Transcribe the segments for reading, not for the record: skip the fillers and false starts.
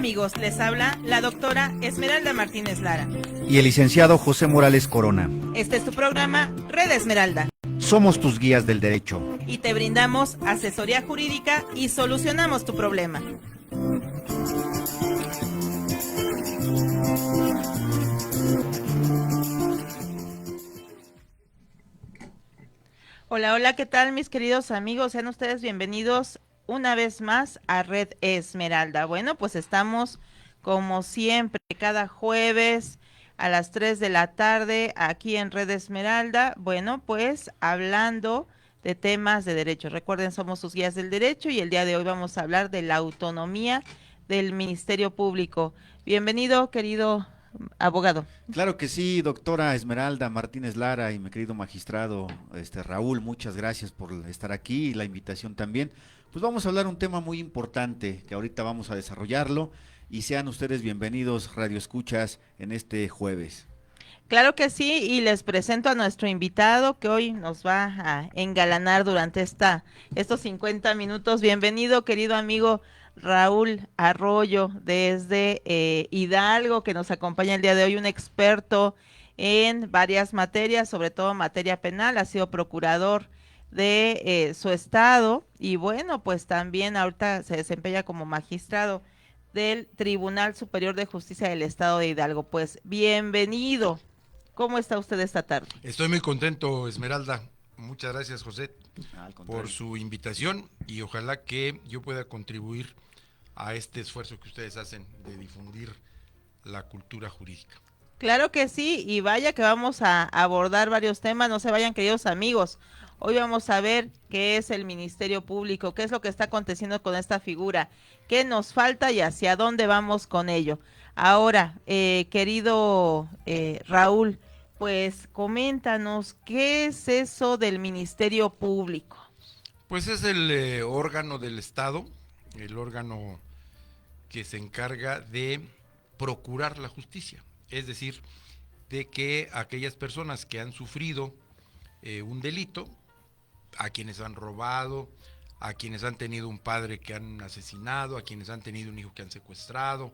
amigos? Les habla la doctora Esmeralda Martínez Lara. Y el licenciado José Morales Corona. Este es tu programa Red Esmeralda. Somos tus guías del derecho. Y te brindamos asesoría jurídica y solucionamos tu problema. Hola, hola, ¿qué tal mis queridos amigos? Sean ustedes bienvenidos una vez más a Red Esmeralda. Bueno, pues estamos como siempre, cada jueves a las 3 de la tarde aquí en Red Esmeralda. Bueno, pues hablando de temas de derecho. Recuerden, somos sus guías del derecho y el día de hoy vamos a hablar de la autonomía del Ministerio Público. Bienvenido, querido abogado. Claro que sí, doctora Esmeralda Martínez Lara y mi querido magistrado Raúl, muchas gracias por estar aquí y la invitación también. Pues vamos a hablar un tema muy importante que ahorita vamos a desarrollarlo y sean ustedes bienvenidos, radioescuchas, en este jueves. Claro que sí, y les presento a nuestro invitado que hoy nos va a engalanar durante estos 50 minutos. Bienvenido, querido amigo Raúl Arroyo, desde Hidalgo, que nos acompaña el día de hoy, un experto en varias materias, sobre todo materia penal, ha sido procurador de su estado y bueno, pues también ahorita se desempeña como magistrado del Tribunal Superior de Justicia del Estado de Hidalgo. Pues bienvenido. ¿Cómo está usted esta tarde? Estoy muy contento, Esmeralda. Muchas gracias, José, por su invitación y ojalá que yo pueda contribuir a este esfuerzo que ustedes hacen de difundir la cultura jurídica. Claro que sí, y vaya que vamos a abordar varios temas, no se vayan, queridos amigos. Hoy vamos a ver qué es el Ministerio Público, qué es lo que está aconteciendo con esta figura, qué nos falta y hacia dónde vamos con ello. Ahora, querido Raúl, pues coméntanos, ¿qué es eso del Ministerio Público? Pues es el órgano del Estado, el órgano que se encarga de procurar la justicia, es decir, de que aquellas personas que han sufrido un delito, a quienes han robado, a quienes han tenido un padre que han asesinado, a quienes han tenido un hijo que han secuestrado,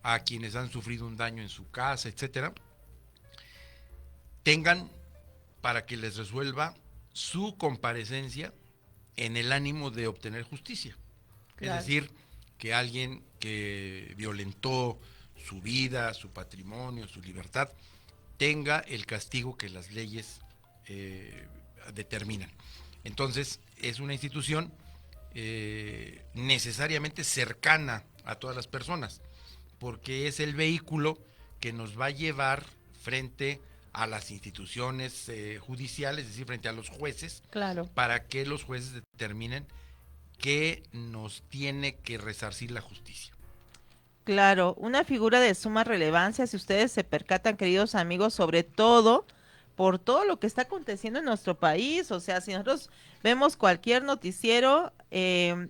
a quienes han sufrido un daño en su casa, etcétera, tengan para que les resuelva su comparecencia en el ánimo de obtener justicia. Claro. Es decir, que alguien que violentó su vida, su patrimonio, su libertad, tenga el castigo que las leyes determinan. Entonces, es una institución necesariamente cercana a todas las personas, porque es el vehículo que nos va a llevar frente a las instituciones judiciales, es decir, frente a los jueces, claro, para que los jueces determinen que nos tiene que resarcir la justicia. Claro, una figura de suma relevancia, si ustedes se percatan, queridos amigos, sobre todo por todo lo que está aconteciendo en nuestro país. O sea, si nosotros vemos cualquier noticiero,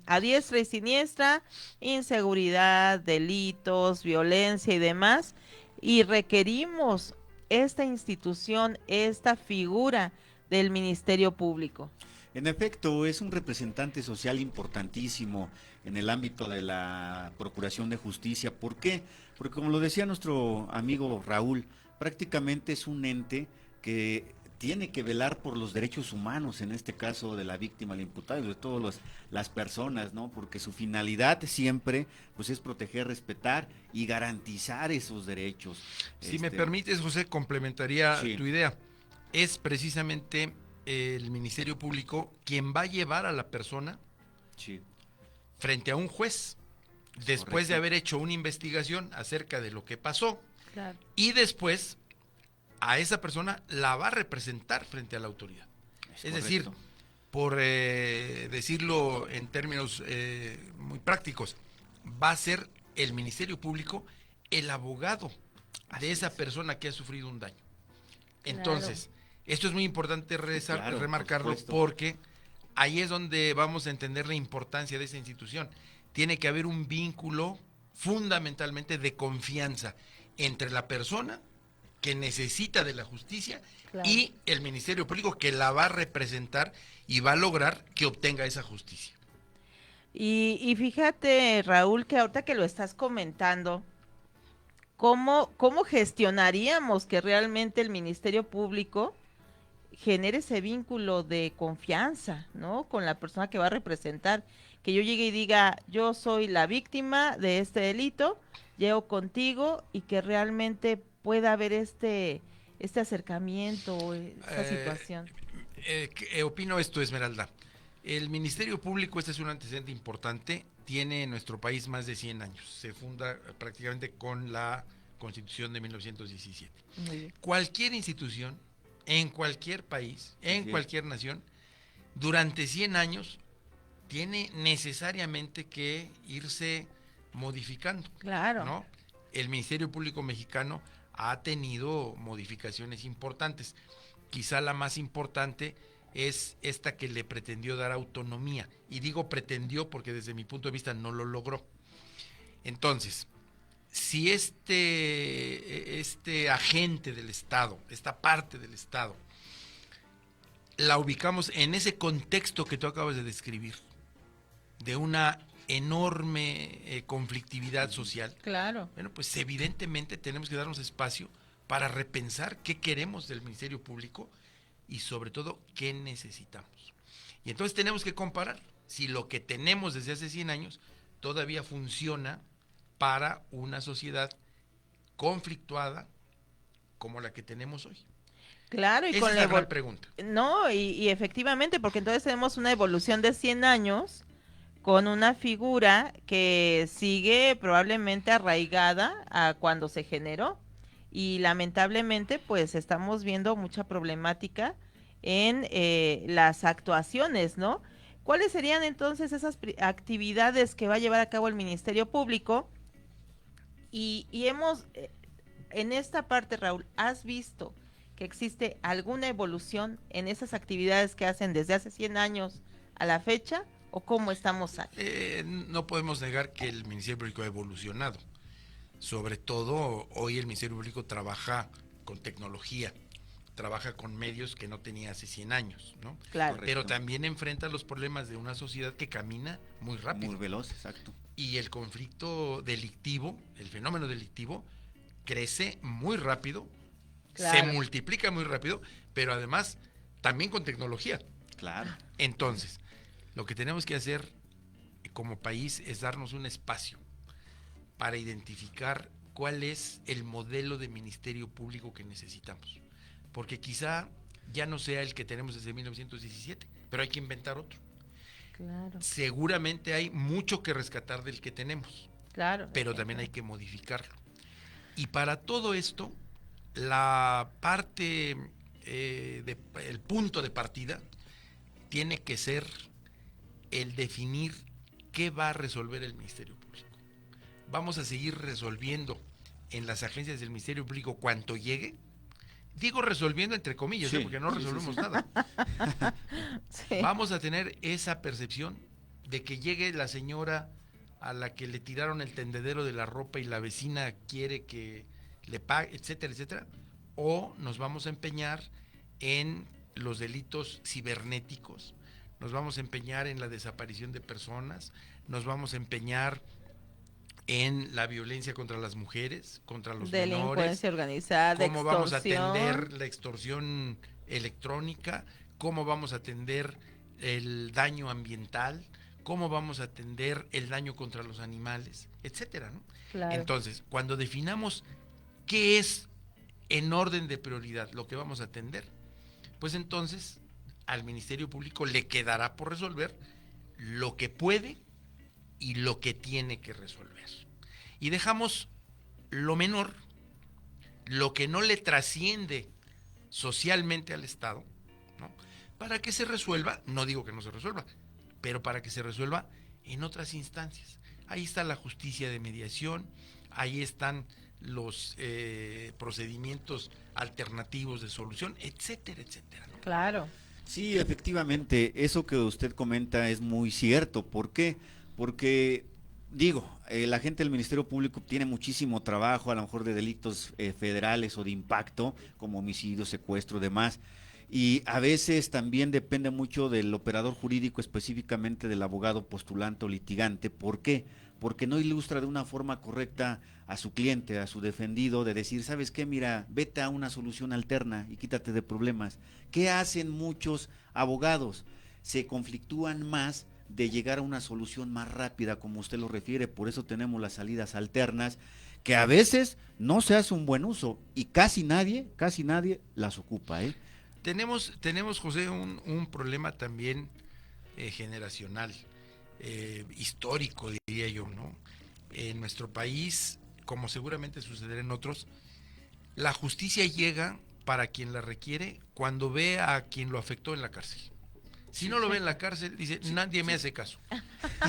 a diestra y siniestra, inseguridad, delitos, violencia y demás, y requerimos esta institución, esta figura del Ministerio Público. En efecto, es un representante social importantísimo en el ámbito de la Procuración de Justicia. ¿Por qué? Porque como lo decía nuestro amigo Raúl, prácticamente es un ente que tiene que velar por los derechos humanos, en este caso de la víctima, el imputado y de todas las personas, ¿no? Porque su finalidad siempre pues es proteger, respetar y garantizar esos derechos. Si me permites, José, complementaría sí. tu idea. Es precisamente el Ministerio Público quien va a llevar a la persona sí. frente a un juez, después correcto. De haber hecho una investigación acerca de lo que pasó, claro. Y después a esa persona la va a representar frente a la autoridad. Es decir, por decirlo en términos muy prácticos, va a ser el Ministerio Público el abogado de esa persona que ha sufrido un daño. Entonces, esto es muy importante remarcarlo porque ahí es donde vamos a entender la importancia de esa institución. Tiene que haber un vínculo fundamentalmente de confianza entre la persona que necesita de la justicia y el Ministerio Público que la va a representar y va a lograr que obtenga esa justicia. Y fíjate, Raúl, que ahorita que lo estás comentando, ¿cómo gestionaríamos que realmente el Ministerio Público genere ese vínculo de confianza, ¿no? Con la persona que va a representar, que yo llegue y diga, yo soy la víctima de este delito, llego contigo y que realmente pueda haber este acercamiento, esta Eh, situación. Opino esto, Esmeralda. El Ministerio Público, este es un antecedente importante, tiene en nuestro país más de 100 años. Se funda prácticamente con la Constitución de 1917. Muy bien. Cualquier institución, en cualquier país, en Así es. cualquier nación, durante 100 años, tiene necesariamente que irse modificando, Claro, ¿no? El Ministerio Público Mexicano ha tenido modificaciones importantes. Quizá la más importante es esta que le pretendió dar autonomía. Y digo pretendió porque desde mi punto de vista no lo logró. Entonces, si este agente del Estado, esta parte del Estado, la ubicamos en ese contexto que tú acabas de describir, de una enorme conflictividad social, claro. bueno, pues evidentemente tenemos que darnos espacio para repensar qué queremos del Ministerio Público y sobre todo qué necesitamos. Y entonces tenemos que comparar si lo que tenemos desde hace 100 años todavía funciona para una sociedad conflictuada como la que tenemos hoy. Claro, y Esa con es la la gran pregunta. No, y efectivamente, porque entonces tenemos una evolución de 100 años con una figura que sigue probablemente arraigada a cuando se generó. Y lamentablemente, pues estamos viendo mucha problemática en las actuaciones, ¿no? ¿Cuáles serían entonces esas actividades que va a llevar a cabo el Ministerio Público? Y hemos, en esta parte, Raúl, ¿has visto que existe alguna evolución en esas actividades que hacen desde hace 100 años a la fecha? ¿O cómo estamos ahí? No podemos negar que el Ministerio Público ha evolucionado. Sobre todo, hoy el Ministerio Público trabaja con tecnología, trabaja con medios que no tenía hace 100 años, ¿no? Claro. Pero también enfrenta los problemas de una sociedad que camina muy rápido. Muy veloz, exacto. Y el conflicto delictivo, el fenómeno delictivo, crece muy rápido, se Claro. multiplica muy rápido, pero además también con tecnología. Claro. Entonces, lo que tenemos que hacer como país es darnos un espacio para identificar cuál es el modelo de ministerio público que necesitamos. Porque quizá ya no sea el que tenemos desde 1917, pero hay que inventar otro. Claro. Seguramente hay mucho que rescatar del que tenemos, Claro. pero también hay que modificarlo. Y para todo esto, la parte, el punto de partida tiene que ser el definir qué va a resolver el Ministerio Público. Vamos a seguir resolviendo en las agencias del Ministerio Público cuanto llegue. Digo resolviendo entre comillas, Sí, porque no sí, resolvemos sí, sí. nada. Sí. Vamos a tener esa percepción de que llegue la señora a la que le tiraron el tendedero de la ropa y la vecina quiere que le pague, etcétera, etcétera. O nos vamos a empeñar en los delitos cibernéticos, nos vamos a empeñar en la desaparición de personas, nos vamos a empeñar en la violencia contra las mujeres, contra los menores, Delincuencia organizada, cómo vamos a extorsión. atender la extorsión electrónica, cómo vamos a atender el daño ambiental, cómo vamos a atender el daño contra los animales, etcétera, ¿no? Claro. Entonces, cuando definamos qué es en orden de prioridad lo que vamos a atender, pues entonces al Ministerio Público le quedará por resolver lo que puede y lo que tiene que resolver. Y dejamos lo menor, lo que no le trasciende socialmente al Estado, ¿no? Para que se resuelva, no digo que no se resuelva, pero para que se resuelva en otras instancias. Ahí está la justicia de mediación, ahí están los procedimientos alternativos de solución, etcétera, etcétera, ¿no? Claro. Sí, efectivamente, eso que usted comenta es muy cierto. ¿Por qué? Porque, digo, la gente del Ministerio Público tiene muchísimo trabajo, a lo mejor de delitos federales o de impacto, como homicidio, secuestro, demás. Y a veces también depende mucho del operador jurídico, específicamente del abogado postulante o litigante. ¿Por qué? Porque no ilustra de una forma correcta a su cliente, a su defendido, de decir, ¿sabes qué? Mira, vete a una solución alterna y quítate de problemas. ¿Qué hacen muchos abogados? Se conflictúan más de llegar a una solución más rápida, como usted lo refiere. Por eso tenemos las salidas alternas, que a veces no se hace un buen uso y casi nadie las ocupa, ¿eh? Tenemos, José, un problema también generacional, histórico, diría yo, ¿no? En nuestro país, como seguramente sucederá en otros, la justicia llega para quien la requiere cuando ve a quien lo afectó en la cárcel. Si no lo ve en la cárcel, dice, nadie me hace caso.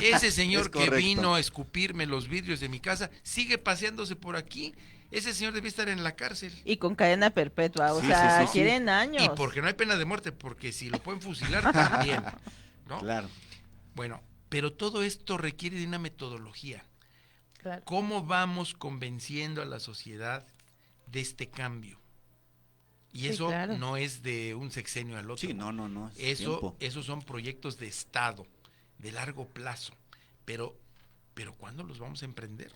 Ese señor que vino a escupirme los vidrios de mi casa sigue paseándose por aquí. Ese señor debe estar en la cárcel. Y con cadena perpetua, o Sí, sea, sí, sí, sí. quieren años. Y porque no hay pena de muerte, porque si lo pueden fusilar también, ¿no? Claro. Bueno, pero todo esto requiere de una metodología. Claro. ¿Cómo vamos convenciendo a la sociedad de este cambio? Y Sí, eso claro. no es de un sexenio al otro. Sí, no. es tiempo. Esos son proyectos de Estado, de largo plazo. Pero ¿cuándo los vamos a emprender?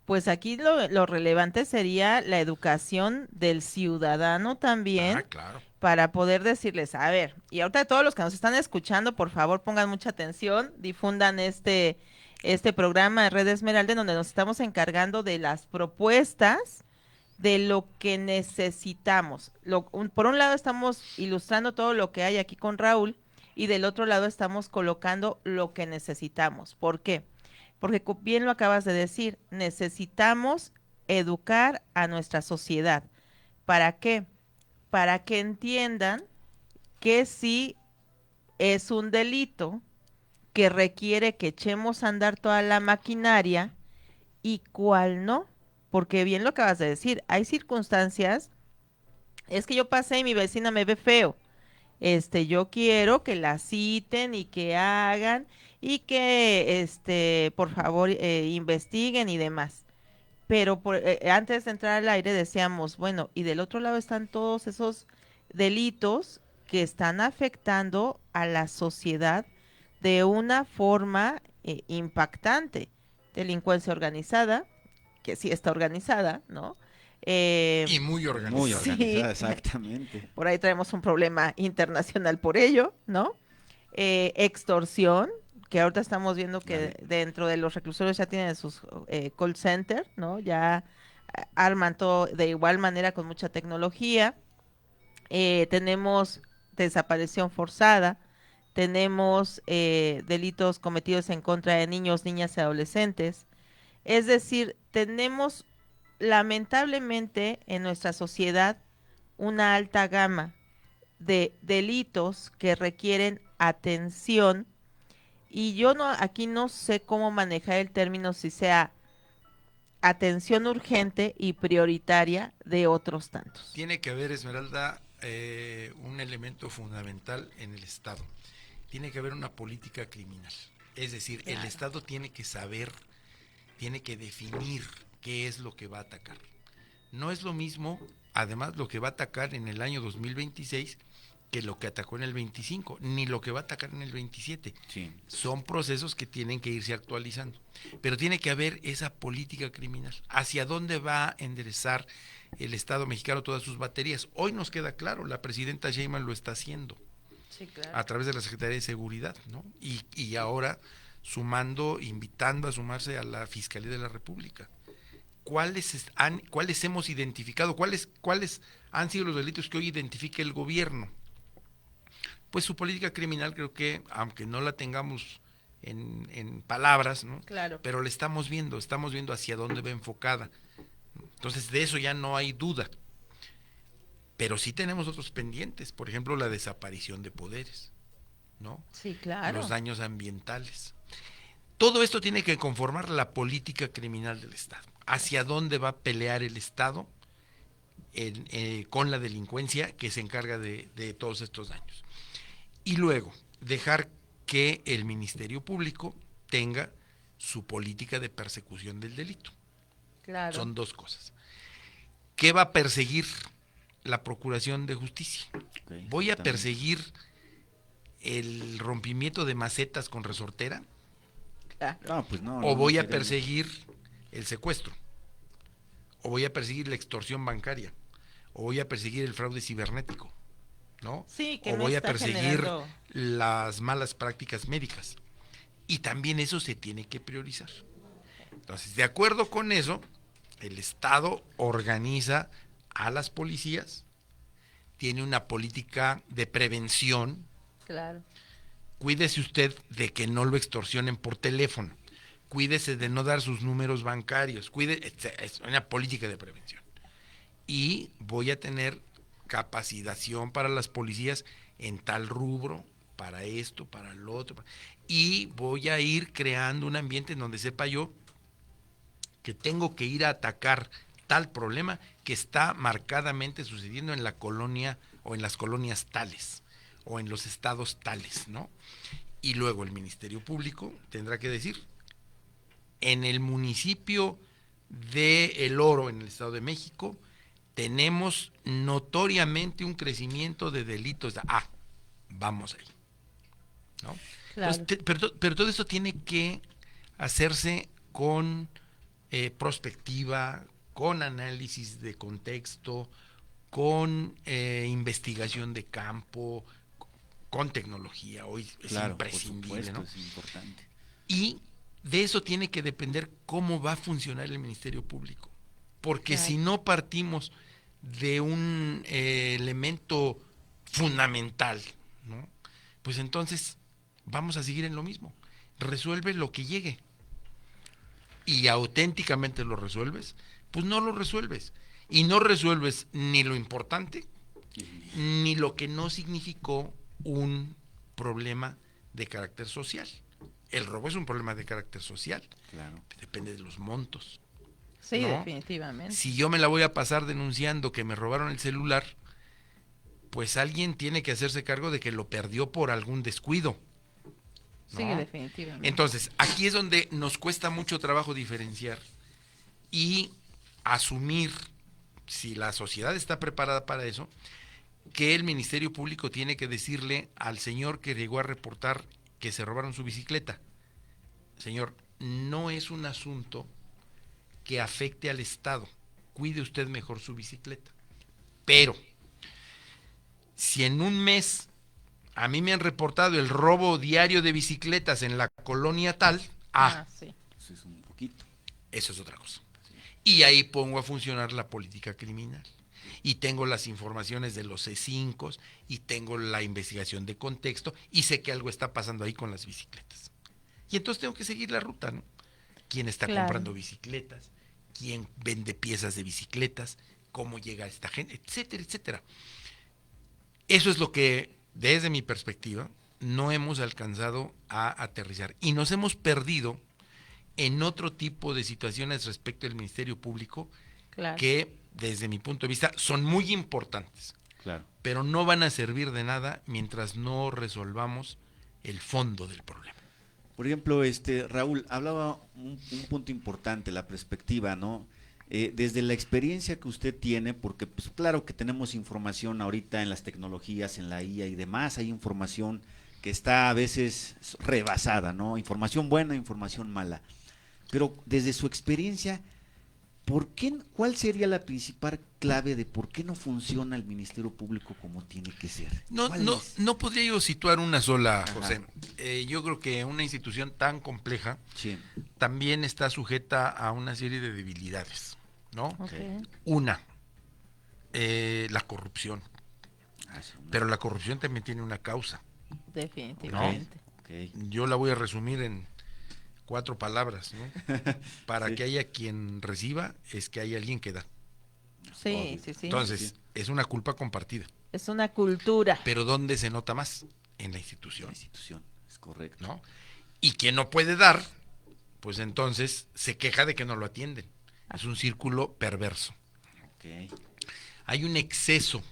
Pues aquí lo relevante sería la educación del ciudadano también, Ah, claro. para poder decirles, a ver, y ahorita todos los que nos están escuchando, por favor pongan mucha atención, difundan este programa de Red Esmeralda, en donde nos estamos encargando de las propuestas de lo que necesitamos. Por un lado estamos ilustrando todo lo que hay aquí con Raúl, y del otro lado estamos colocando lo que necesitamos. ¿Por qué? Porque bien lo acabas de decir, necesitamos educar a nuestra sociedad. ¿Para qué? Para que entiendan que sí es un delito, que requiere que echemos a andar toda la maquinaria, y cuál no. Porque bien lo acabas de decir, hay circunstancias, es que yo pasé y mi vecina me ve feo. Yo quiero que la citen y que hagan y que, por favor, investiguen y demás. Pero antes de entrar al aire decíamos, bueno, y del otro lado están todos esos delitos que están afectando a la sociedad de una forma impactante. Delincuencia organizada, que sí está organizada, ¿no? Y muy Muy organizado. organizada, exactamente. Por ahí traemos un problema internacional por ello, ¿no? Extorsión, que ahorita estamos viendo que dentro de los reclusorios ya tienen sus call center, ¿no? Ya arman todo de igual manera con mucha tecnología. Tenemos desaparición forzada, tenemos delitos cometidos en contra de niños, niñas y adolescentes. Es decir, tenemos lamentablemente en nuestra sociedad una alta gama de delitos que requieren atención, y yo aquí no sé cómo manejar el término, si sea atención urgente y prioritaria de otros tantos. Tiene que haber, Esmeralda, un elemento fundamental en el Estado. Tiene que haber una política criminal. Es decir, el Estado tiene que saber, tiene que definir qué es lo que va a atacar. No es lo mismo, además, lo que va a atacar en el año 2026 que lo que atacó en el 25, ni lo que va a atacar en el 27. Sí. Son procesos que tienen que irse actualizando. Pero tiene que haber esa política criminal. ¿Hacia dónde va a enderezar el Estado mexicano todas sus baterías? Hoy nos queda claro, la presidenta Sheinbaum lo está haciendo. Sí, claro. A través de la Secretaría de Seguridad, ¿no? Y ahora invitando a sumarse a la Fiscalía de la República. ¿Cuáles hemos identificado? ¿Cuáles han sido los delitos que hoy identifica el gobierno? Pues su política criminal, creo que, aunque no la tengamos en palabras, ¿no? Claro. Pero la estamos viendo hacia dónde va enfocada. Entonces, de eso ya no hay duda. Pero sí tenemos otros pendientes, por ejemplo, la desaparición de poderes, ¿no? Sí, claro. Los daños ambientales. Todo esto tiene que conformar la política criminal del Estado. ¿Hacia dónde va a pelear el Estado con la delincuencia que se encarga de todos estos daños? Y luego, dejar que el Ministerio Público tenga su política de persecución del delito. Claro. Son dos cosas. ¿Qué va a perseguir la Procuración de Justicia? ¿Voy a exactamente. perseguir el rompimiento de macetas con resortera? Claro. No, pues no, ¿O no, voy a sería- perseguir el secuestro? ¿O voy a perseguir la extorsión bancaria? ¿O voy a perseguir el fraude cibernético? ¿No? Sí, que ¿O no voy a está perseguir generando. las malas prácticas médicas? Y también eso se tiene que priorizar. Entonces, de acuerdo con eso, el Estado organiza a las policías, tiene una política de prevención. Claro. Cuídese usted de que no lo extorsionen por teléfono. Cuídese de no dar sus números bancarios. Es una política de prevención. Y voy a tener capacitación para las policías en tal rubro, para esto, para lo otro. Y voy a ir creando un ambiente en donde sepa yo que tengo que ir a atacar tal problema que está marcadamente sucediendo en la colonia o en las colonias tales o en los estados tales, ¿no? Y luego el Ministerio Público tendrá que decir, en el municipio de El Oro, en el Estado de México, tenemos notoriamente un crecimiento de delitos. Vamos ahí, ¿no? Claro. Entonces, pero todo esto tiene que hacerse con prospectiva, con análisis de contexto, con investigación de campo, con tecnología. Hoy es Claro, por imprescindible, supuesto, ¿no? es importante. Y de eso tiene que depender cómo va a funcionar el Ministerio Público. Porque Claro. si no partimos de un elemento fundamental, ¿no? Pues entonces vamos a seguir en lo mismo. Resuelve lo que llegue. Y auténticamente lo resuelves, pues no lo resuelves. Y no resuelves ni lo importante, ni lo que no significó un problema de carácter social. El robo es un problema de carácter social. Claro. Depende de los montos. Sí, ¿no? definitivamente. Si yo me la voy a pasar denunciando que me robaron el celular, pues alguien tiene que hacerse cargo de que lo perdió por algún descuido. Sí, ¿no? definitivamente. Entonces, aquí es donde nos cuesta mucho trabajo diferenciar y asumir, si la sociedad está preparada para eso, que el Ministerio Público tiene que decirle al señor que llegó a reportar que se robaron su bicicleta: señor, no es un asunto que afecte al Estado, cuide usted mejor su bicicleta. Pero, si en un mes a mí me han reportado el robo diario de bicicletas en la colonia tal, Sí. Eso es un poquito. eso es otra cosa. Y ahí pongo a funcionar la política criminal. Y tengo las informaciones de los C5 y tengo la investigación de contexto y sé que algo está pasando ahí con las bicicletas. Y entonces tengo que seguir la ruta, ¿no? ¿Quién está Claro. comprando bicicletas? ¿Quién vende piezas de bicicletas? ¿Cómo llega esta gente? Etcétera, etcétera. Eso es lo que, desde mi perspectiva, no hemos alcanzado a aterrizar. Y nos hemos perdido en otro tipo de situaciones respecto al Ministerio Público Claro. que, desde mi punto de vista, son muy importantes, Claro. pero no van a servir de nada mientras no resolvamos el fondo del problema. Por ejemplo, Raúl, hablaba un punto importante, la perspectiva, ¿no? Desde la experiencia que usted tiene, porque pues claro que tenemos información ahorita en las tecnologías, en la IA y demás, hay información que está a veces rebasada, ¿no? Información buena, información mala. Pero desde su experiencia, ¿cuál sería la principal clave de por qué no funciona el Ministerio Público como tiene que ser? ¿Cuál es? No podría yo situar una sola, Ajá. José. Yo creo que una institución tan compleja Sí. también está sujeta a una serie de debilidades, ¿no? Ok. Una, la corrupción. Sí, Pero la corrupción también tiene una causa. Definitivamente. ok. Yo la voy a resumir en 4 palabras, ¿no? Para Sí. que haya quien reciba, es que hay alguien que da. Sí, Obvio. sí, sí. Entonces, Sí. es una culpa compartida. Es una cultura. Pero ¿dónde se nota más? En la La institución, institución, es correcto. ¿no? Y quien no puede dar, pues entonces se queja de que no lo atienden. Es un círculo perverso. Ok. Hay un exceso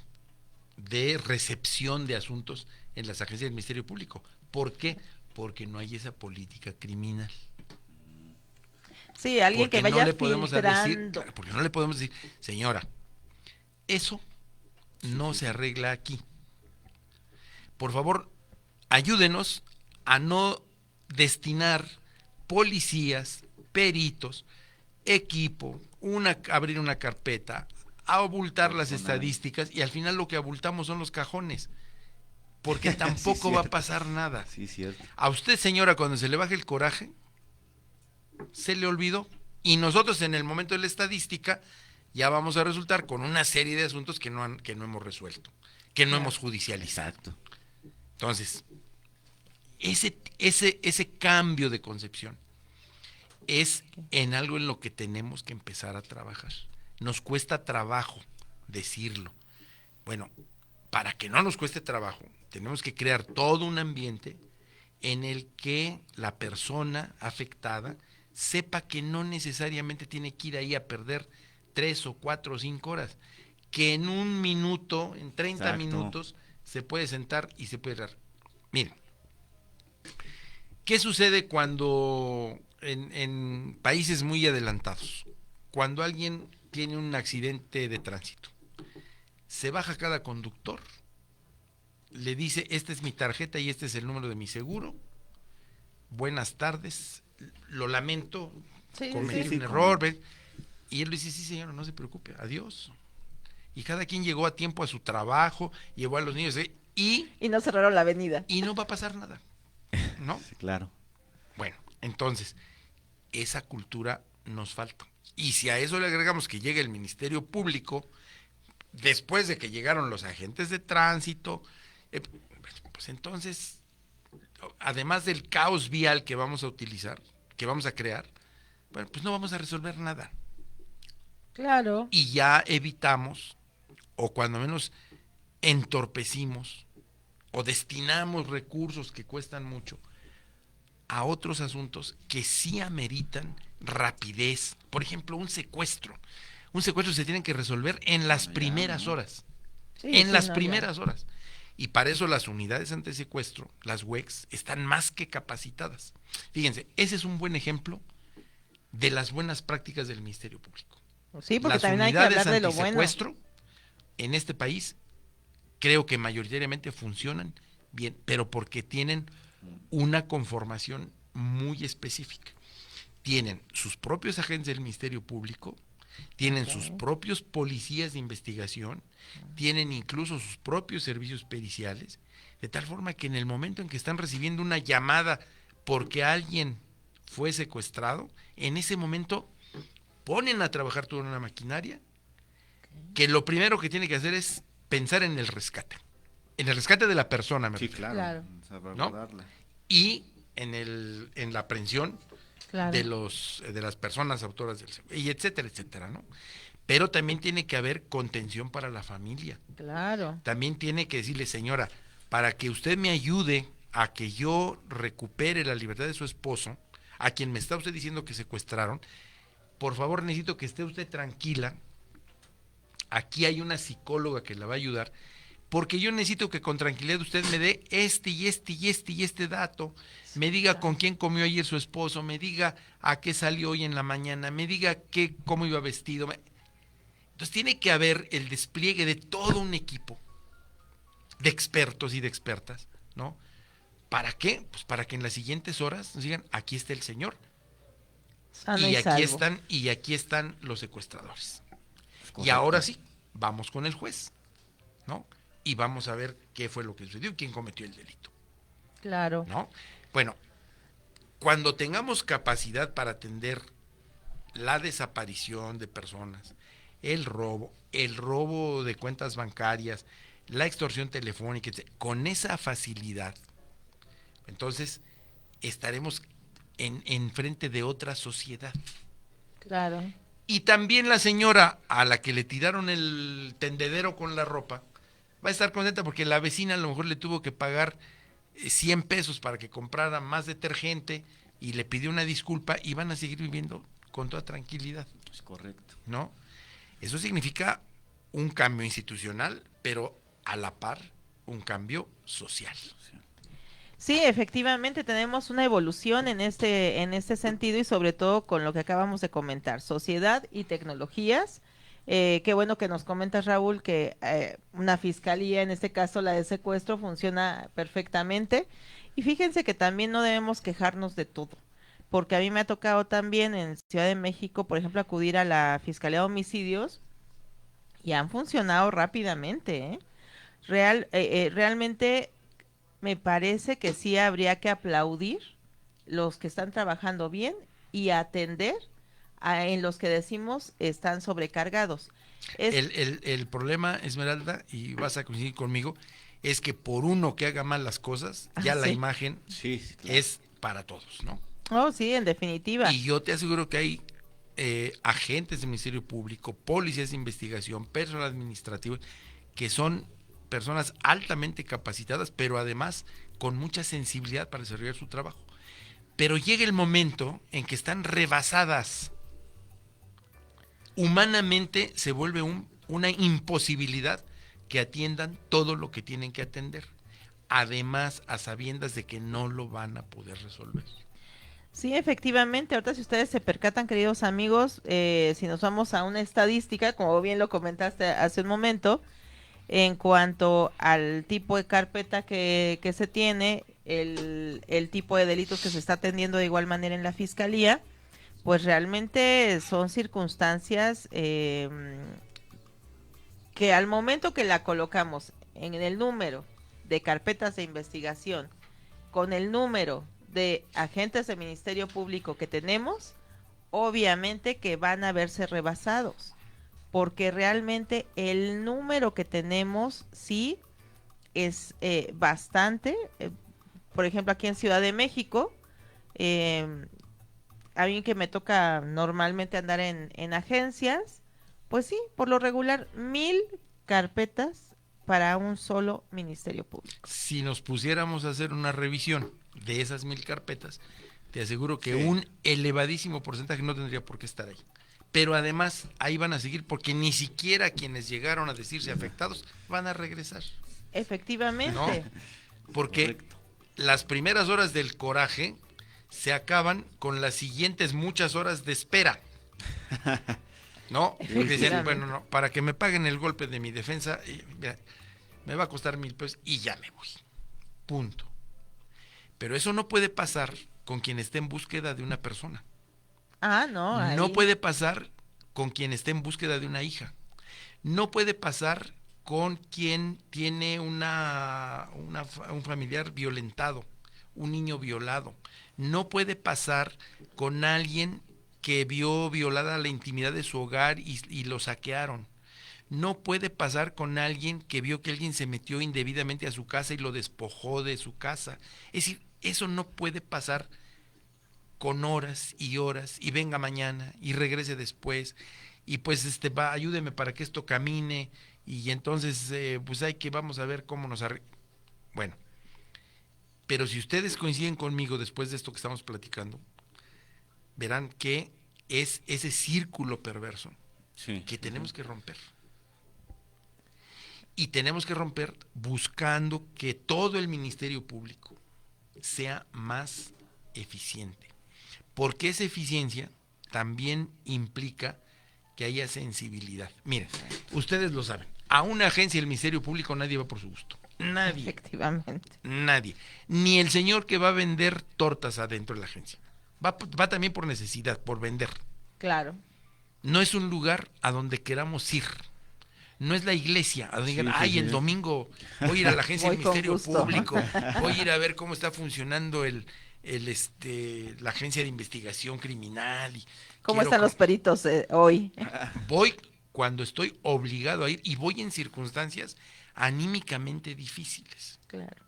de recepción de asuntos en las agencias del Ministerio Público. ¿Por qué? Porque no hay esa política criminal. Sí, alguien Porque que vaya no le podemos filtrando. decir, porque no le podemos decir, señora, eso no se arregla aquí. por favor, ayúdenos a no destinar policías, peritos, equipo, abrir una carpeta, a abultar las estadísticas, y al final lo que abultamos son los cajones, porque tampoco Sí, va a pasar nada. Sí, cierto. A usted, señora, cuando se le baje el coraje, se le olvidó, y nosotros en el momento de la estadística ya vamos a resultar con una serie de asuntos que no hemos resuelto, que no hemos judicializado. Exacto. Entonces, ese cambio de concepción es en algo en lo que tenemos que empezar a trabajar. Nos cuesta trabajo decirlo. Bueno, para que no nos cueste trabajo, tenemos que crear todo un ambiente en el que la persona afectada sepa que no necesariamente tiene que ir ahí a perder 3 o 4 o 5 horas, que en un minuto, en 30 minutos, se puede sentar y se puede dar. Miren, ¿qué sucede cuando en países muy adelantados, cuando alguien tiene un accidente de tránsito? Se baja cada conductor, le dice, esta es mi tarjeta y este es el número de mi seguro, buenas tardes, lo lamento, cometí un error, ¿ves? Y él le dice, sí señor, no se preocupe, adiós. Y cada quien llegó a tiempo a su trabajo, llevó a los niños, y no cerraron la avenida. Y no va a pasar nada, ¿no? Sí, claro. Bueno, entonces, esa cultura nos falta. Y si a eso le agregamos que llega el Ministerio Público, después de que llegaron los agentes de tránsito, pues entonces, además del caos vial que vamos a utilizar, que vamos a crear, bueno, pues no vamos a resolver nada. Claro. Y ya evitamos, o cuando menos entorpecimos, o destinamos recursos que cuestan mucho a otros asuntos que sí ameritan rapidez. Por ejemplo, un secuestro. Un secuestro se tiene que resolver en las primeras horas. En las primeras horas. Y para eso las unidades antisecuestro, las UEX, están más que capacitadas. Fíjense, ese es un buen ejemplo de las buenas prácticas del Ministerio Público. Sí, porque las también hay que unidades hablar de lo bueno. antisecuestro en este país creo que mayoritariamente funcionan bien, pero porque tienen una conformación muy específica. Tienen sus propios agentes del Ministerio Público, tienen sus propios policías de investigación, tienen incluso sus propios servicios periciales, de tal forma que en el momento en que están recibiendo una llamada porque alguien fue secuestrado, en ese momento ponen a trabajar toda una maquinaria que lo primero que tiene que hacer es pensar en el rescate de la persona, Sí, claro. ¿no? Y en la aprehensión de las personas autoras del secuestro, y etcétera, etcétera, ¿no? Pero también tiene que haber contención para la familia. Claro. También tiene que decirle, señora, para que usted me ayude a que yo recupere la libertad de su esposo, a quien me está usted diciendo que secuestraron, por favor necesito que esté usted tranquila. Aquí hay una psicóloga que la va a ayudar, porque yo necesito que con tranquilidad usted me dé este dato, me diga con quién comió ayer su esposo, me diga a qué salió hoy en la mañana, me diga cómo iba vestido. Entonces tiene que haber el despliegue de todo un equipo de expertos y de expertas, ¿no? ¿Para qué? Pues para que en las siguientes horas nos digan, aquí está el señor, y aquí están los secuestradores. Y ahora sí, vamos con el juez, ¿no? Y vamos a ver qué fue lo que sucedió y quién cometió el delito. Claro. ¿No? Bueno, cuando tengamos capacidad para atender la desaparición de personas, el robo de cuentas bancarias, la extorsión telefónica, etc., con esa facilidad, entonces estaremos en frente de otra sociedad. Claro. Y también la señora a la que le tiraron el tendedero con la ropa va a estar contenta porque la vecina a lo mejor le tuvo que pagar 100 pesos para que comprara más detergente y le pidió una disculpa, y van a seguir viviendo con toda tranquilidad. Es correcto. ¿No? Eso significa un cambio institucional, pero a la par un cambio social. Sí, efectivamente tenemos una evolución en este sentido, y sobre todo con lo que acabamos de comentar, sociedad y tecnologías. Qué bueno que nos comentas, Raúl, que una fiscalía, en este caso la de secuestro, funciona perfectamente. Y fíjense que también no debemos quejarnos de todo, porque a mí me ha tocado también en Ciudad de México, por ejemplo, acudir a la Fiscalía de Homicidios y han funcionado rápidamente, ¿eh? Realmente me parece que sí habría que aplaudir los que están trabajando bien y atender en los que decimos están sobrecargados. Es El problema, Esmeralda, y vas a coincidir conmigo, es que por uno que haga mal las cosas, ya la sí. imagen Sí, sí, claro. es para todos, ¿no? Oh, sí, en definitiva. Y yo te aseguro que hay agentes del Ministerio Público, policías de investigación, personal administrativo, que son personas altamente capacitadas, pero además con mucha sensibilidad para desarrollar su trabajo. Pero llega el momento en que están rebasadas. Humanamente se vuelve una imposibilidad que atiendan todo lo que tienen que atender. Además, a sabiendas de que no lo van a poder resolver. Sí, efectivamente. Ahorita si ustedes se percatan, queridos amigos, si nos vamos a una estadística, como bien lo comentaste hace un momento, en cuanto al tipo de carpeta que se tiene, el tipo de delitos que se está atendiendo de igual manera en la fiscalía, pues realmente son circunstancias que al momento que la colocamos en el número de carpetas de investigación con el número de agentes del Ministerio Público que tenemos, obviamente que van a verse rebasados, porque realmente el número que tenemos sí es bastante. Por ejemplo, aquí en Ciudad de México, eh, a mí que me toca normalmente andar en agencias, pues sí, por lo regular, 1000 carpetas para un solo Ministerio Público. Si nos pusiéramos a hacer una revisión de esas 1000 carpetas, te aseguro que Sí. un elevadísimo porcentaje no tendría por qué estar ahí. Pero además ahí van a seguir porque ni siquiera quienes llegaron a decirse afectados van a regresar, Efectivamente. ¿no? Porque Correcto. las primeras horas del coraje se acaban con las siguientes muchas horas de espera, ¿no? Porque decían, bueno, no, para que me paguen el golpe de mi defensa, mira, me va a costar 1000 pesos y ya me voy. Punto. Pero eso no puede pasar con quien esté en búsqueda de una persona. Ah, no, ahí. No puede pasar con quien esté en búsqueda de una hija. No puede pasar con quien tiene un familiar violentado, un niño violado. No puede pasar con alguien que vio violada la intimidad de su hogar y lo saquearon. No puede pasar con alguien que vio que alguien se metió indebidamente a su casa y lo despojó de su casa. Es decir, eso no puede pasar con horas y venga mañana y regrese después y pues ayúdeme para que esto camine y entonces pues vamos a ver cómo nos bueno, pero si ustedes coinciden conmigo después de esto que estamos platicando, verán que es ese círculo perverso Sí. que tenemos que romper. Y tenemos que romper buscando que todo el Ministerio Público sea más eficiente. Porque esa eficiencia también implica que haya sensibilidad. Miren, ustedes lo saben, a una agencia del Ministerio Público nadie va por su gusto. Nadie. Efectivamente. Nadie. Ni el señor que va a vender tortas adentro de la agencia. Va también por necesidad, por vender. Claro. No es un lugar a donde queramos ir. No es la iglesia, a donde digan, ay, el domingo voy a ir a la agencia del Voy con Ministerio gusto. Público, voy a ir a ver cómo está funcionando la agencia de investigación criminal. ¿Cómo están los peritos hoy? Voy cuando estoy obligado a ir y voy en circunstancias anímicamente difíciles. Claro.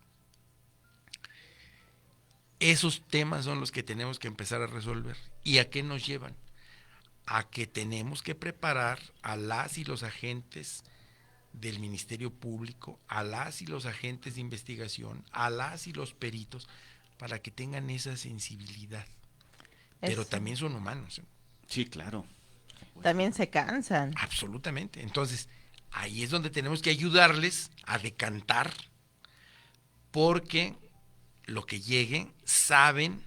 Esos temas son los que tenemos que empezar a resolver. ¿Y a qué nos llevan? A que tenemos que preparar a las y los agentes del Ministerio Público, a las y los agentes de investigación, a las y los peritos, para que tengan esa sensibilidad. Pero también son humanos, ¿eh? Sí, claro. También se cansan. Absolutamente. Entonces, ahí es donde tenemos que ayudarles a decantar, porque lo que llegue saben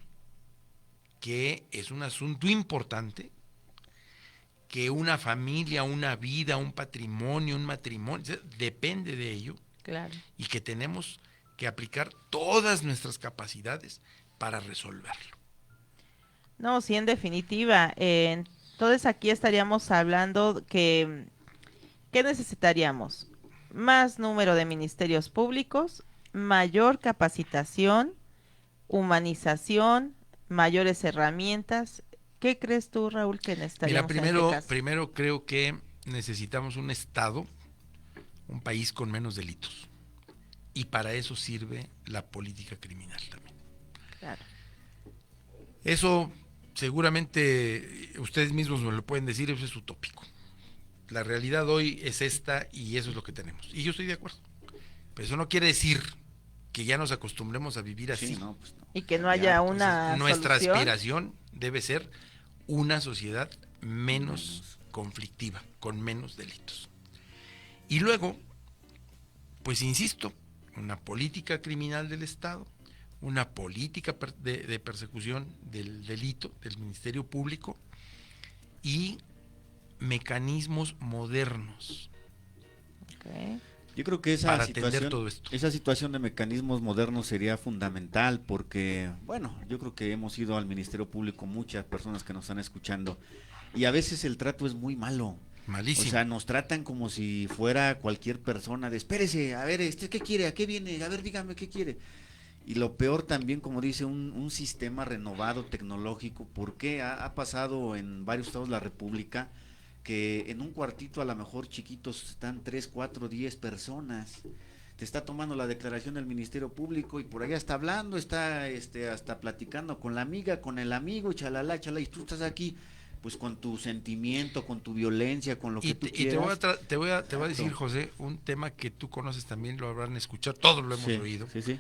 que es un asunto importante, que una familia, una vida, un patrimonio, un matrimonio, depende de ello, Claro. y que tenemos que aplicar todas nuestras capacidades para resolverlo. No, sí, en definitiva. Entonces aquí estaríamos hablando que, ¿qué necesitaríamos? Más número de ministerios públicos, mayor capacitación, humanización, mayores herramientas. ¿Qué crees tú, Raúl, que Mira, necesitaríamos en este caso? primero creo que necesitamos un Estado, un país con menos delitos. Y para eso sirve la política criminal también. Claro. Eso seguramente ustedes mismos me lo pueden decir, eso es utópico. La realidad hoy es esta y eso es lo que tenemos. Y yo estoy de acuerdo. Pero eso no quiere decir que ya nos acostumbremos a vivir así. Sí, no, pues no. Y que no haya Entonces, una nuestra solución. aspiración debe ser una sociedad menos conflictiva, con menos delitos. Y luego, pues insisto, una política criminal del Estado, una política de persecución del delito del Ministerio Público y mecanismos modernos Ok. Yo creo que para atender todo esto. esa situación de mecanismos modernos sería fundamental porque, bueno, yo creo que hemos ido al Ministerio Público muchas personas que nos están escuchando y a veces el trato es muy malo. Malísimo. O sea, nos tratan como si fuera cualquier persona de, espérese, a ver, ¿qué quiere? ¿A qué viene? A ver, dígame, ¿qué quiere? Y lo peor también, como dice, un sistema renovado tecnológico, porque ha pasado en varios estados de la República que en un cuartito a lo mejor chiquitos están 3, 4, 10 personas. Te está tomando la declaración del Ministerio Público y por allá está hablando, está hasta platicando con la amiga, con el amigo, chalala, chalala, y tú estás aquí pues con tu sentimiento, con tu violencia, con lo que tú Y quieras. te voy a decir, Exacto. José, un tema que tú conoces también, lo habrán escuchado, todos lo hemos Sí, oído, sí, sí.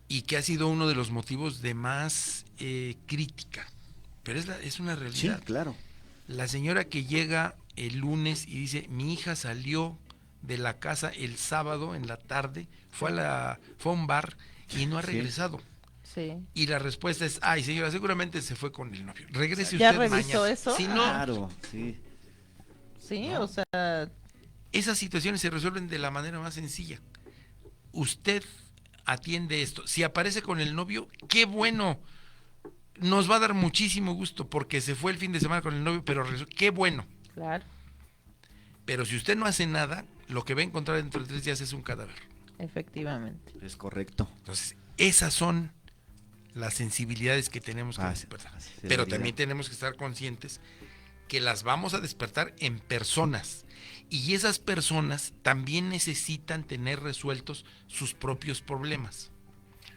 y que ha sido uno de los motivos de más crítica. Pero es una Sí, realidad. claro. La señora que llega el lunes y dice, mi hija salió de la casa el sábado en la tarde, fue a un bar y no ha Sí. regresado. Sí. Y la respuesta es, ay señora, seguramente se fue con el novio. Regrese ¿Ya usted revisó mañana. eso? Si no, Claro, sí. Sí, No. o sea, esas situaciones se resuelven de la manera más sencilla. Usted atiende esto. Si aparece con el novio, qué bueno. Nos va a dar muchísimo gusto porque se fue el fin de semana con el novio, pero qué bueno. claro, Pero si usted no hace nada, lo que va a encontrar dentro de 3 días es un cadáver. efectivamente. Es correcto. Entonces, esas son las sensibilidades que tenemos que despertar. Pero también tenemos que estar conscientes que las vamos a despertar en personas. Y esas personas también necesitan tener resueltos sus propios problemas.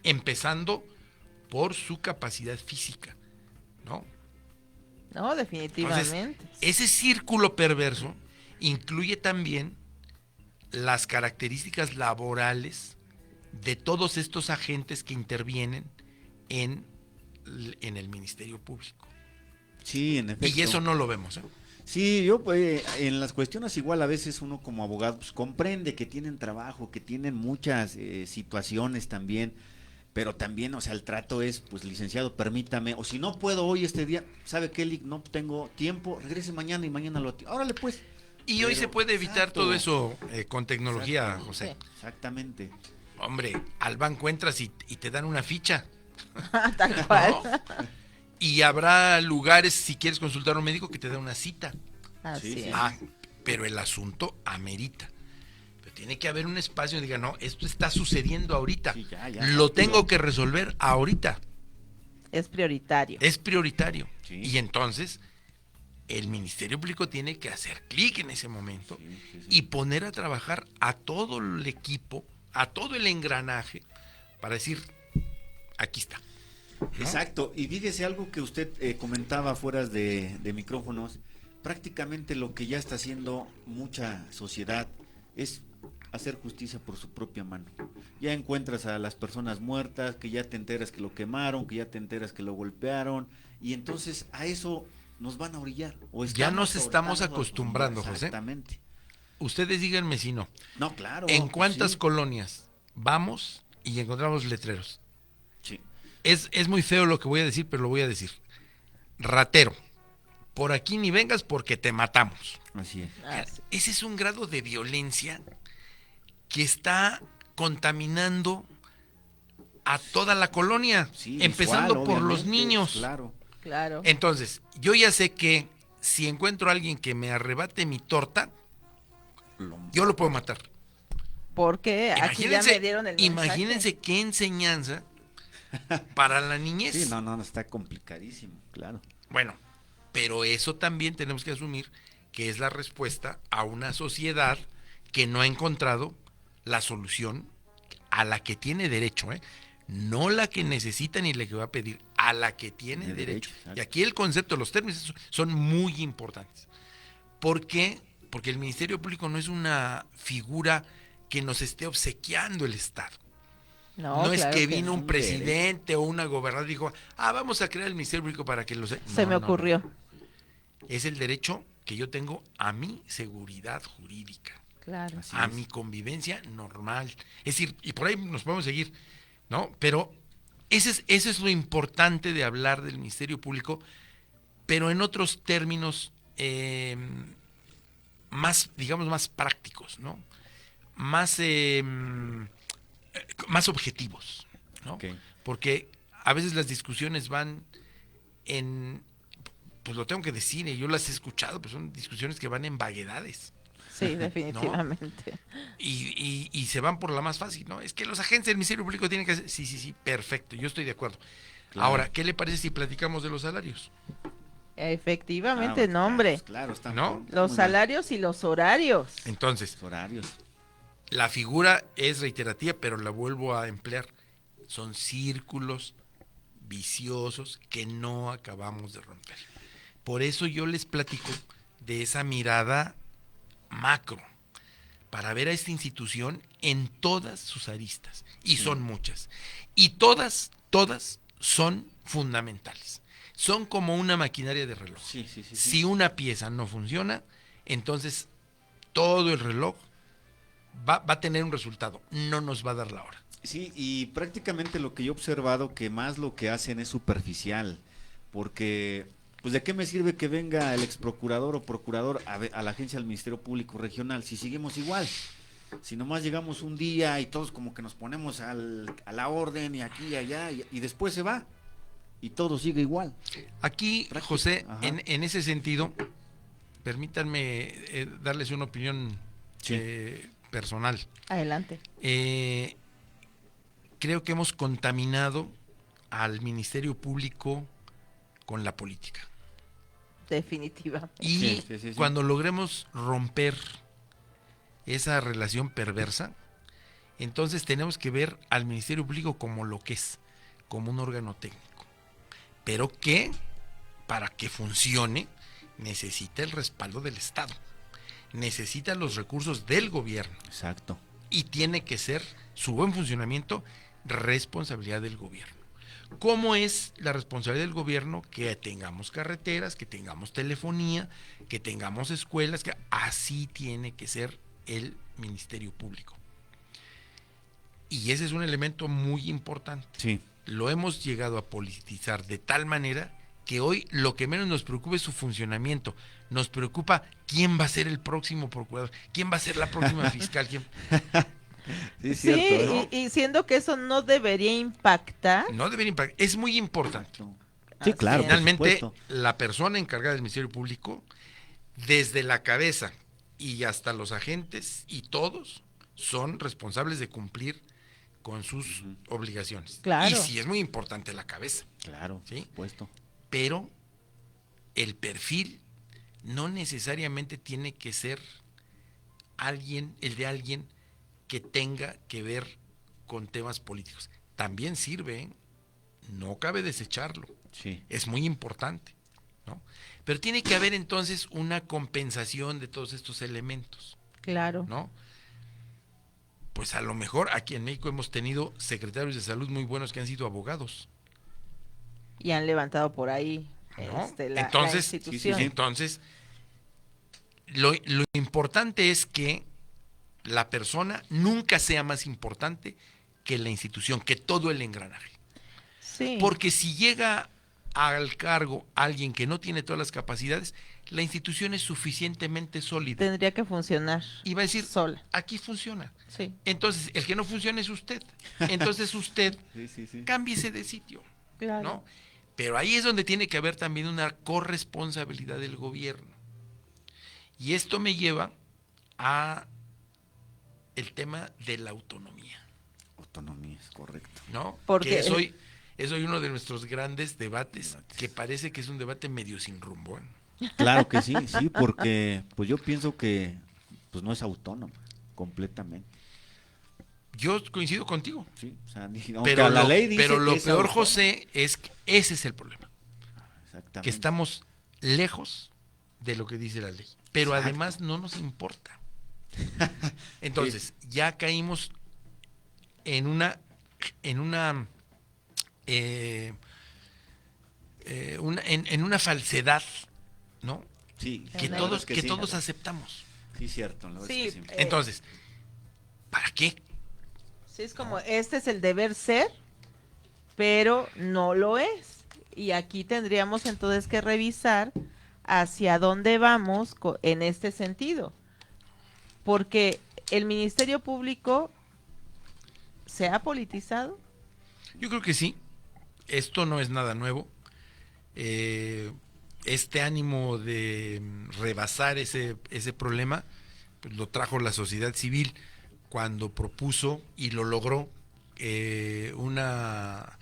Empezando por su capacidad física, ¿no? No, definitivamente. Entonces, ese círculo perverso incluye también las características laborales de todos estos agentes que intervienen en el Ministerio Público. Sí, en efecto. Y eso no lo vemos, ¿eh? Sí, yo pues, en las cuestiones igual a veces uno como abogado pues, comprende que tienen trabajo, que tienen muchas situaciones también, pero también, o sea, el trato es, pues licenciado, permítame, o si no puedo hoy este día, ¿sabe qué, Lick? No tengo tiempo, regrese mañana y mañana lo atiendo. Órale pues. Y hoy Pero, se puede evitar exacto. todo eso con tecnología, Exacto. José. Sí. Exactamente. Hombre, al banco entras y te dan una ficha. Tal cual. ¿No? Y habrá lugares, si quieres consultar a un médico, que te da una cita. Así Sí, sí. es. Ah, pero el asunto amerita. Pero tiene que haber un espacio donde diga, no, esto está sucediendo ahorita. Sí, ya, Lo rápido. tengo que resolver ahorita. Es prioritario. Es prioritario. Sí. Y entonces, el Ministerio Público tiene que hacer clic en ese momento Sí, sí, sí. y poner a trabajar a todo el equipo, a todo el engranaje, para decir, aquí está. ¿no? Exacto, y fíjese algo que usted comentaba fuera de micrófonos, prácticamente lo que ya está haciendo mucha sociedad es hacer justicia por su propia mano. Ya encuentras a las personas muertas, que ya te enteras que lo quemaron, que ya te enteras que lo golpearon, y entonces a eso nos van a orillar. Ya nos estamos acostumbrando, José. Exactamente. Ustedes díganme si no. No, claro. ¿En pues cuántas sí. colonias vamos y encontramos letreros? Sí. Es muy feo lo que voy a decir, pero lo voy a decir. Ratero, por aquí ni vengas porque te matamos. Así es. Ah, sí. Ese es un grado de violencia que está contaminando a toda la colonia, Sí, empezando visual, por los obviamente, niños. Claro. Claro. Entonces, yo ya sé que si encuentro a alguien que me arrebate mi torta, yo lo puedo matar. Porque aquí ya me dieron el mensaje. Imagínense qué enseñanza para la niñez. Sí, no, está complicadísimo, claro. Bueno, pero eso también tenemos que asumir que es la respuesta a una sociedad que no ha encontrado la solución a la que tiene derecho, ¿eh? No la que necesita ni la que va a pedir, a la que tiene Tiene derecho. derecho, Y aquí el concepto, los términos son muy importantes. ¿Por qué? Porque el Ministerio Público no es una figura que nos esté obsequiando el Estado. No es claro que vino no. un presidente o una gobernadora y dijo, vamos a crear el Ministerio Público para que lo se... Se me ocurrió. No. Es el derecho que yo tengo a mi seguridad jurídica, Claro. Así a es. mi convivencia normal. Es decir, y por ahí nos podemos seguir, ¿no? Pero eso es lo importante de hablar del Ministerio Público, pero en otros términos más, digamos, más prácticos, ¿no? Más objetivos, ¿no? Ok. Porque a veces las discusiones van pues lo tengo que decir, y yo las he escuchado, pues son discusiones que van en vaguedades. Sí, definitivamente. Y se van por la más fácil, ¿no? Es que los agentes del Ministerio Público tienen que hacer... Sí, perfecto, yo estoy de acuerdo. Claro. Ahora, ¿qué le parece si platicamos de los salarios? Efectivamente, no, hombre. Pues claro, están ¿No? Los muy salarios y los horarios. Entonces, mal. Horarios. la figura es reiterativa, pero la vuelvo a emplear. Son círculos viciosos que no acabamos de romper. Por eso yo les platico de esa mirada macro, para ver a esta institución en todas sus aristas, y son muchas, y todas son fundamentales, son como una maquinaria de reloj. Sí. Si una pieza no funciona, entonces todo el reloj va a tener un resultado, no nos va a dar la hora. Sí, y prácticamente lo que yo he observado que más lo que hacen es superficial, porque pues de qué me sirve que venga el ex procurador o procurador a la agencia del Ministerio Público Regional si seguimos igual, si nomás llegamos un día y todos como que nos ponemos a la orden y aquí y allá y después se va y todo sigue igual. Aquí, José, Ajá. en ese sentido, permítanme darles una opinión Sí. personal. Adelante. Creo que hemos contaminado al Ministerio Público con la política. Definitivamente. Y Sí. cuando logremos romper esa relación perversa, entonces tenemos que ver al Ministerio Público como lo que es, como un órgano técnico. Pero que, para que funcione, necesita el respaldo del Estado, necesita los recursos del gobierno. Exacto. Y tiene que ser su buen funcionamiento responsabilidad del gobierno. ¿Cómo es la responsabilidad del gobierno? Que tengamos carreteras, que tengamos telefonía, que tengamos escuelas, que así tiene que ser el Ministerio Público. Y ese es un elemento muy importante. Sí. Lo hemos llegado a politizar de tal manera que hoy lo que menos nos preocupa es su funcionamiento. Nos preocupa quién va a ser el próximo procurador, quién va a ser la próxima fiscal. Sí, es cierto, ¿no? y siendo que eso no debería impactar. No debería impactar. Es muy importante. Sí, claro. Finalmente, por supuesto. la persona encargada del Ministerio Público, desde la cabeza y hasta los agentes y todos, son responsables de cumplir con sus obligaciones. Claro. Y sí es muy importante la cabeza, Claro, ¿sí? por supuesto. Pero el perfil no necesariamente tiene que ser el de alguien que tenga que ver con temas políticos. También sirve, ¿eh? No cabe desecharlo. Sí. Es muy importante, ¿no? Pero tiene que haber entonces una compensación de todos estos elementos, Claro. ¿no? Pues a lo mejor aquí en México hemos tenido secretarios de salud muy buenos que han sido abogados, Y han levantado por ahí ¿no? la Entonces, institución. entonces lo importante es que la persona nunca sea más importante que la institución, que todo el engranaje. Sí. Porque si llega al cargo a alguien que no tiene todas las capacidades, la institución es suficientemente sólida. Tendría que funcionar. Y va a decir, sola. aquí funciona. Sí. Entonces, el que no funciona es usted. Entonces usted Sí. cámbiese de sitio, Claro. ¿no? Pero ahí es donde tiene que haber también una corresponsabilidad del gobierno. Y esto me lleva a el tema de la autonomía, Autonomía, es correcto. ¿no? Porque que es hoy uno de nuestros grandes debates, que parece que es un debate medio sin rumbo, ¿eh? Claro que sí, sí, porque pues yo pienso que pues no es autónoma completamente. Yo coincido contigo. Sí, o sea, aunque Pero la lo, ley dice pero lo que es peor, autónoma. José, es que ese es el problema. Exactamente. Que estamos lejos de lo que dice la ley. Pero Exacto. además no nos importa. Entonces, ya caímos en una en una falsedad, ¿no? Sí, Que la todos, verdad es que sí. todos aceptamos. Sí, cierto. La verdad Sí, es que sí. Entonces, ¿para qué? Sí, es como, este es el deber ser, pero no lo es. Y aquí tendríamos entonces que revisar hacia dónde vamos en este sentido. Porque el Ministerio Público se ha politizado. Yo creo que sí. Esto no es nada nuevo. Este ánimo de rebasar ese problema, pues lo trajo la sociedad civil cuando propuso y lo logró una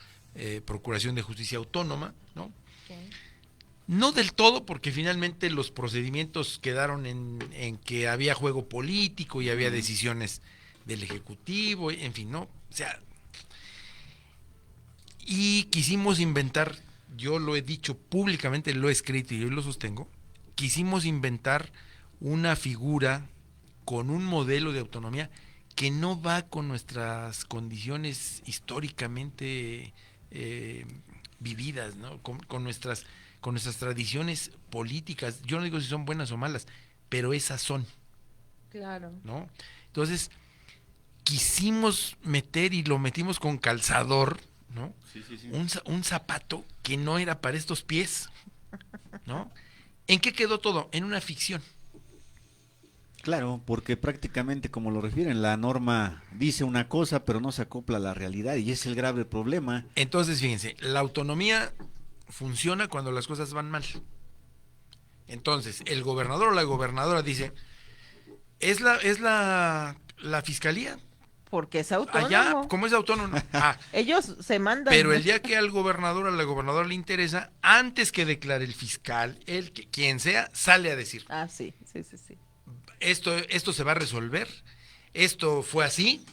procuración de justicia autónoma, ¿no? No del todo, porque finalmente los procedimientos quedaron en que había juego político y había decisiones del Ejecutivo, en fin, ¿no? O sea, y quisimos inventar, yo lo he dicho públicamente, lo he escrito y yo lo sostengo, quisimos inventar una figura con un modelo de autonomía que no va con nuestras condiciones históricamente vividas, ¿no? Con nuestras tradiciones políticas. Yo no digo si son buenas o malas, pero esas son. Claro. ¿No? Entonces, quisimos meter y lo metimos con calzador, ¿no? Sí. Un zapato que no era para estos pies, ¿no? ¿En qué quedó todo? En una ficción. Claro, porque prácticamente como lo refieren, la norma dice una cosa, pero no se acopla a la realidad y es el grave problema. Entonces, fíjense, la autonomía funciona cuando las cosas van mal. Entonces, el gobernador o la gobernadora dice, es la fiscalía. Porque es autónomo. Allá, como es autónomo. Ellos se mandan. Pero el día que al gobernador o a la gobernadora le interesa, antes que declare el fiscal, quien sea, sale a decir. Sí. Esto se va a resolver, esto fue así,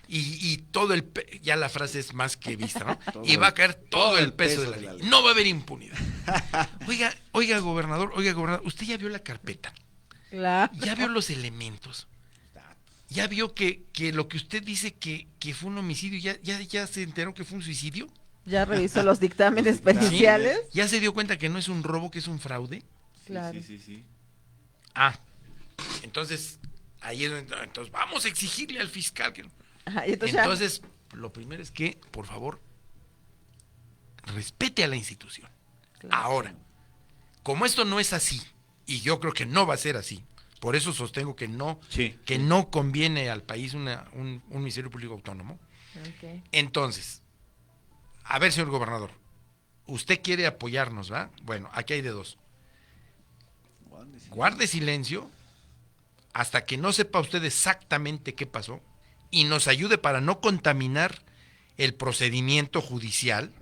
y todo ya la frase es más que vista, ¿no? Y va a caer todo el peso de la ley. No va a haber impunidad. Oiga, gobernador, usted ya vio la carpeta, Claro. ya vio los elementos, ya vio que lo que usted dice que fue un homicidio, ya se enteró que fue un suicidio. Ya revisó los dictámenes Los dictámenes. periciales. Ya se dio cuenta que no es un robo, que es un fraude. Claro. Sí. Entonces, ahí es donde, entonces vamos a exigirle al fiscal que... Y Entonces, lo primero es que, por favor, respete a la institución. Claro. Ahora, como esto no es así, y yo creo que no va a ser así, por eso sostengo que no conviene al país un Ministerio Público Autónomo. Okay. Entonces, a ver, señor gobernador, usted quiere apoyarnos, ¿va? Bueno, aquí hay de dos. Guarde silencio hasta que no sepa usted exactamente qué pasó y nos ayude para no contaminar el procedimiento judicial,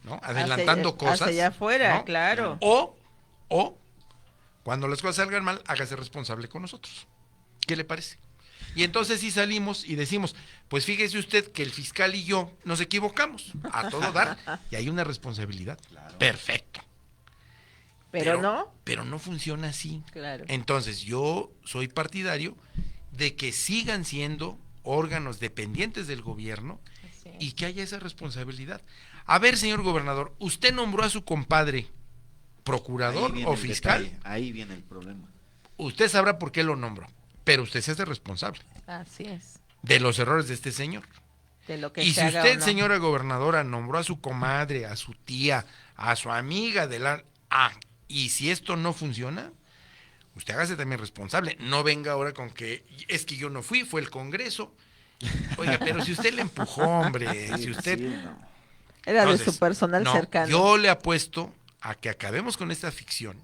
¿no? Adelantando cosas. Hacia allá afuera, ¿no? claro. O, cuando las cosas salgan mal, hágase responsable con nosotros. ¿Qué le parece? Y entonces sí salimos y decimos, pues fíjese usted que el fiscal y yo nos equivocamos a todo dar y hay una responsabilidad. Claro. Perfecto. Pero no funciona así. Claro. Entonces, yo soy partidario de que sigan siendo órganos dependientes del gobierno y que haya esa responsabilidad. A ver, señor gobernador, ¿usted nombró a su compadre procurador o fiscal? Ahí viene el problema. Usted sabrá por qué lo nombró, pero usted se hace responsable. Así es. De los errores de este señor. De lo que y se si haga usted, o no. señora gobernadora, nombró a su comadre, a su tía, a su amiga de la... y si esto no funciona, usted hágase también responsable. No venga ahora con que es que yo no fui, fue el Congreso. Oiga, pero si usted le empujó, hombre, si usted... no. Era de su Entonces, personal no, cercano. yo le apuesto a que acabemos con esta ficción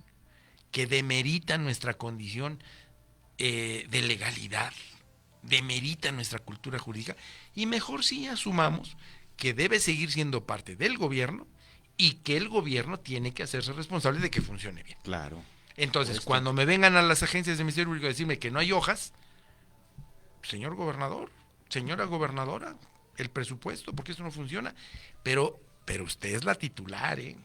que demerita nuestra condición de legalidad, demerita nuestra cultura jurídica, y mejor sí asumamos que debe seguir siendo parte del gobierno y que el gobierno tiene que hacerse responsable de que funcione bien. Claro. Entonces, Puesto. cuando me vengan a las agencias del Ministerio Público a decirme que no hay hojas, señor gobernador, señora gobernadora, el presupuesto, porque esto no funciona, pero usted es la titular, ¿eh?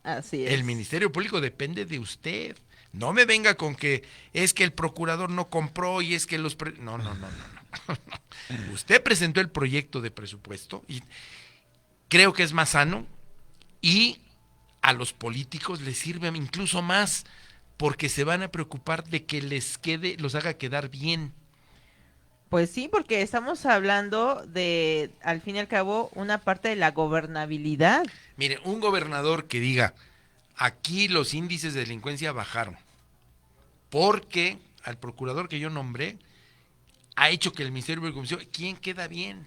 Así es. El Ministerio Público depende de usted. No me venga con que es que el procurador no compró y es que los... No. Usted presentó el proyecto de presupuesto y creo que es más sano, y a los políticos les sirve incluso más porque se van a preocupar de que les quede, los haga quedar bien. Pues sí, porque estamos hablando de, al fin y al cabo, una parte de la gobernabilidad. Mire, un gobernador que diga, aquí los índices de delincuencia bajaron, porque al procurador que yo nombré ha hecho que el Ministerio Público funcione, ¿quién queda bien?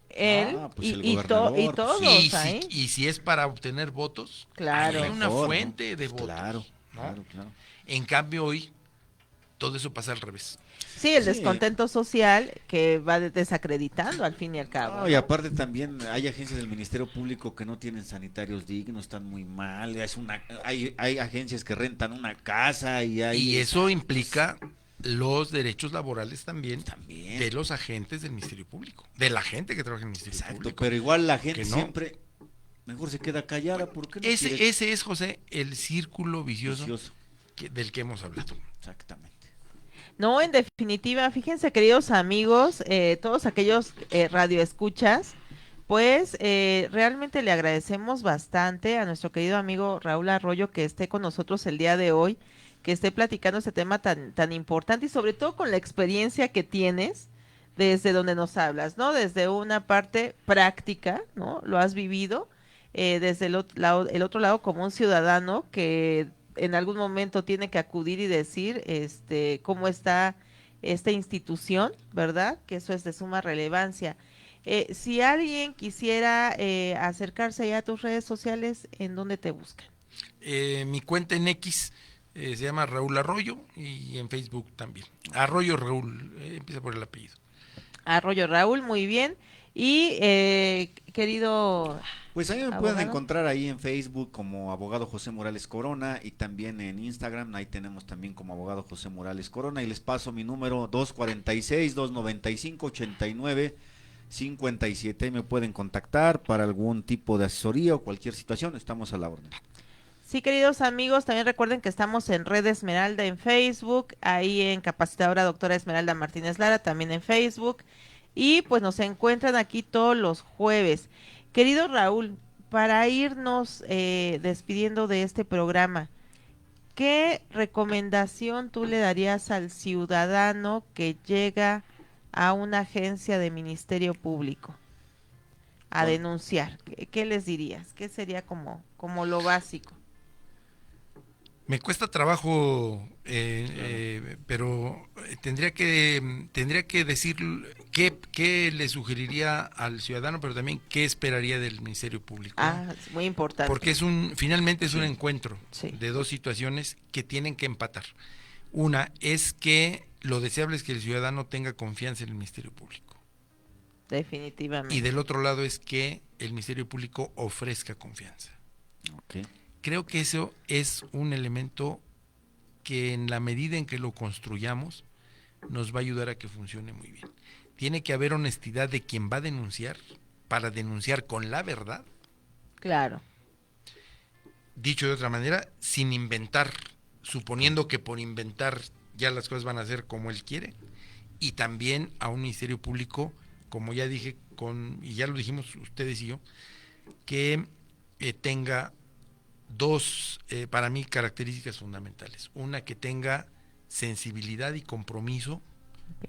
Él pues el y gobernador, todos Y ahí. si es para obtener votos, Claro. hay una Mejor, fuente ¿no? de votos. Claro, ¿no? claro. En cambio hoy, todo eso pasa al revés. Sí, el Sí. descontento social que va desacreditando al fin y al cabo. No, ¿no? y aparte también hay agencias del Ministerio Público que no tienen sanitarios dignos, están muy mal, hay agencias que rentan una casa y hay... Y eso implica los derechos laborales también, También. de los agentes del Ministerio Público, de la gente que trabaja en el Ministerio Exacto, Público. pero igual la gente que no. siempre mejor se queda callada porque no quiere... Ese es, José, el círculo vicioso, Vicioso. del que hemos hablado. Exactamente. No, en definitiva, fíjense, queridos amigos, todos aquellos radioescuchas, pues realmente le agradecemos bastante a nuestro querido amigo Raúl Arroyo que esté con nosotros el día de hoy, que esté platicando este tema tan importante y sobre todo con la experiencia que tienes desde donde nos hablas, ¿no? Desde una parte práctica, ¿no? Lo has vivido, desde el otro lado como un ciudadano que en algún momento tiene que acudir y decir cómo está esta institución, ¿verdad? Que eso es de suma relevancia. Si alguien quisiera acercarse ya a tus redes sociales, ¿en dónde te buscan? Mi cuenta en X se llama Raúl Arroyo, y en Facebook también. Arroyo Raúl, empieza por el apellido. Arroyo Raúl, muy bien. Y querido Pues ahí me abogado. pueden encontrar ahí en Facebook como abogado José Morales Corona y también en Instagram, ahí tenemos también como abogado José Morales Corona y les paso mi número 246-295-8957, ahí me pueden contactar para algún tipo de asesoría o cualquier situación, estamos a la orden. Sí, queridos amigos, también recuerden que estamos en Red Esmeralda en Facebook, ahí en Capacitadora Doctora Esmeralda Martínez Lara, también en Facebook, y pues nos encuentran aquí todos los jueves. Querido Raúl, para irnos despidiendo de este programa, ¿qué recomendación tú le darías al ciudadano que llega a una agencia de Ministerio Público a Bueno. denunciar? ¿Qué les dirías? ¿Qué sería como lo básico? Me cuesta trabajo, pero tendría que decir qué le sugeriría al ciudadano, pero también qué esperaría del Ministerio Público. Ah, es muy importante. Porque finalmente es un encuentro Sí. de dos situaciones que tienen que empatar. Una es que lo deseable es que el ciudadano tenga confianza en el Ministerio Público. Definitivamente. Y del otro lado es que el Ministerio Público ofrezca confianza. Okay. Creo que eso es un elemento que en la medida en que lo construyamos nos va a ayudar a que funcione muy bien. Tiene que haber honestidad de quien va a denunciar para denunciar con la verdad. Claro. Dicho de otra manera, sin inventar, suponiendo que por inventar ya las cosas van a ser como él quiere. Y también a un Ministerio Público, como ya dije, y ya lo dijimos ustedes y yo, que tenga dos, para mí, características fundamentales. Una, que tenga sensibilidad y compromiso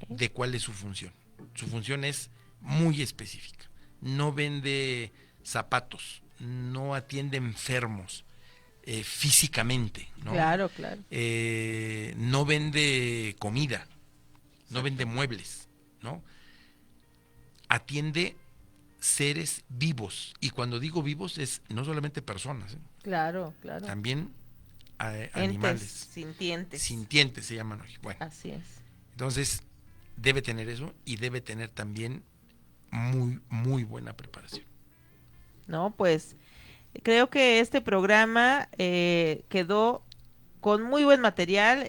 de cuál es su función. Su función es muy específica. No vende zapatos, no atiende enfermos físicamente, ¿no? Claro, claro. No vende comida, no vende muebles, ¿no? Atiende seres vivos, y cuando digo vivos es no solamente personas, Claro, claro. también Entes animales. sintientes. Sintientes se llaman hoy. Bueno, Así es. entonces debe tener eso y debe tener también muy, muy buena preparación. No, pues creo que este programa quedó con muy buen material.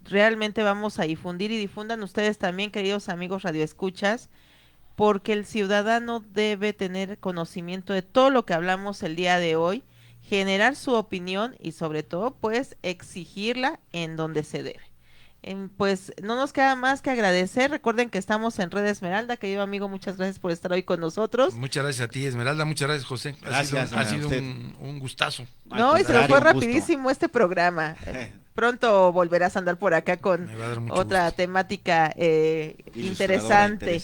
Realmente vamos a difundir y difundan ustedes también, queridos amigos radioescuchas, porque el ciudadano debe tener conocimiento de todo lo que hablamos el día de hoy, generar su opinión y sobre todo pues exigirla en donde se debe. Pues no nos queda más que agradecer. Recuerden que estamos en Red Esmeralda. Querido amigo, muchas gracias por estar hoy con nosotros. Muchas gracias a ti, Esmeralda. Muchas gracias, José. Gracias, ha sido usted. un gustazo. No, y se nos fue rapidísimo este programa. Pronto volverás a andar por acá con otra gusto. Temática interesante.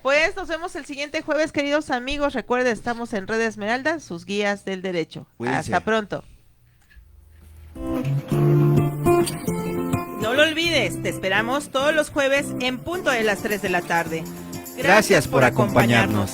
Pues nos vemos el siguiente jueves, queridos amigos. Recuerden, estamos en Red Esmeralda, sus guías del derecho. Cuídense. Hasta pronto. No lo olvides, te esperamos todos los jueves en punto de las 3 de la tarde. Gracias por acompañarnos.